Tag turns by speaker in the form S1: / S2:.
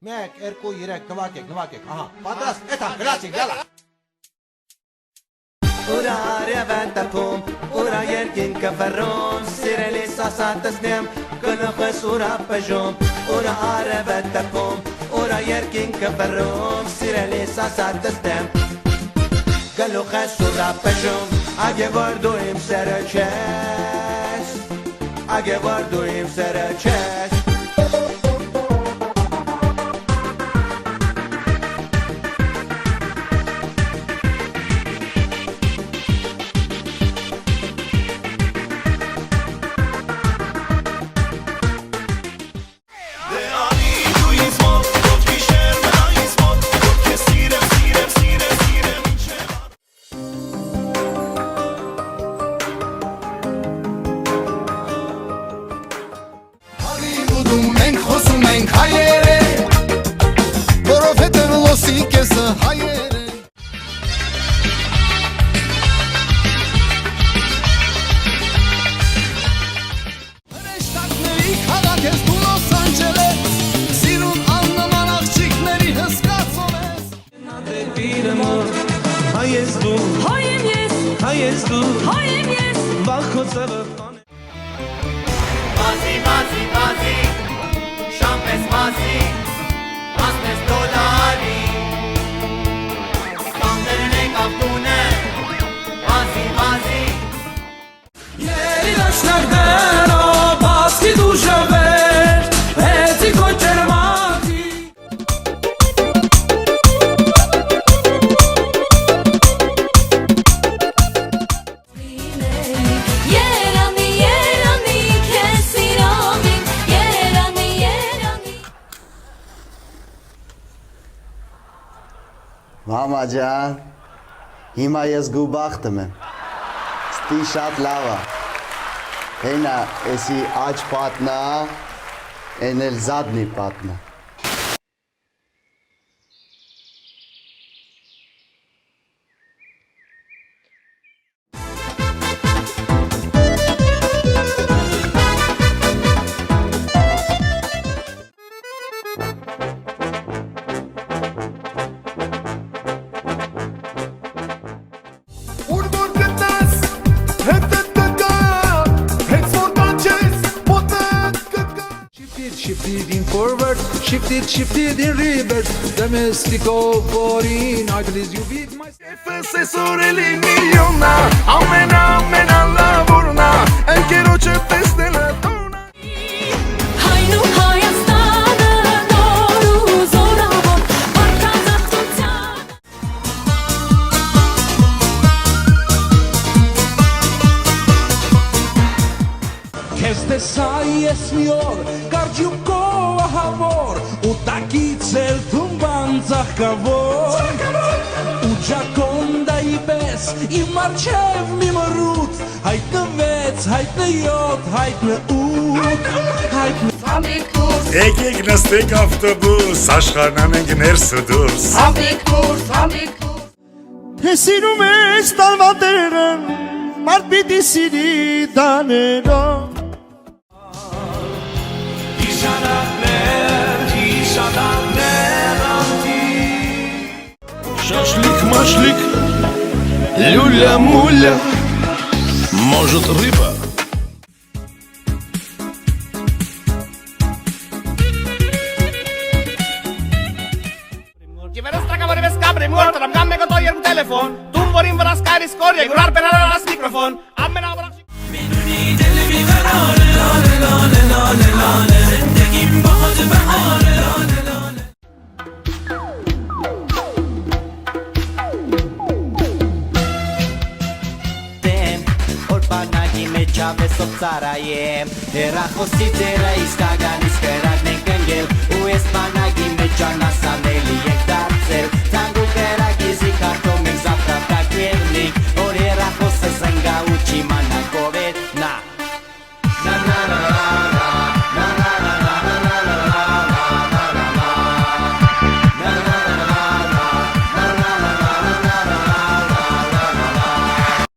S1: 1, 2, 3, նվակեք, ահա, պատրաստ, էթա, գրացինք, յալա։
S2: Ura revetapum, ura երկինքը վռում, սիրելիս ասատսնեմ, կնոխես ura պժում, ura revetapum, ura երկինքը վռում, սիրելիս ասատսնեմ, կնոխես ura պժում, ագե որ դու իմ սերը չես, ագե որ դու իմ սերը չես։
S3: Մենք խոսում ենք հայերեն, որովհետև լոսի կեսը հայերեն։ Հրեշտակների քաղաք ես դու Լոս Անջելես, սիրուն աննման աղջիկների հսկացով ես։
S4: Հայ ես դու, հայ եմ ես, հայ ես դու, հայ եմ ես, վախ քո ծևը
S2: Մազի, շամպես մազի, ասպես դոլարի, ստանդերն ենք ավտունը, մազի
S4: Երաշնակները բասկի դուժավեր, հետի կոչեր մակի
S5: Մամա ջան, հիմա ես գուբախտում եմ, ստի շատ լավ է, հենա էսի աչ պատնա, են էլ զադնի պատնա։
S6: Shifted in forward, shifted in reverse. Domestico foreign, I please you with my
S3: Profesoreli milyona, amena lavorna, anche c'è feste la donna.
S7: Haynu hayastana doğru zora bak, arkada tutan.
S4: Քեզ ես մի օր կարճյուկով ահավոր ու տակից էլ թումբան ծաղկավոր ու ջակոնդայի պես իմ արջև մի մռութ հայտնվեց հայտնյոթ հայտնուտ
S8: Եկեք նստեք ավտոբուս, աշխարհնանենք ներս ու դուրս
S3: Թե սիրում ես տալվատերը, մարդ պիտի սիրի տաներով
S8: Шашлик, машлик, люля-муля, может рыба.
S9: Ķiveres trakavori bez kabri, muerto, ram gamme goto yer telefon. Tumborin vras karis korje, gurar penaras mikrofon. Ammena bırak. Beni deli bir verane, lale lale lale lale. Zindagim bahadı behane, lale lale.
S2: Չավես օծարայեմ, հերախոսի ձերը իսկագանից կրակն ենք ընգել, ու ես բանագի մեջ անասանելի ենք դարձել,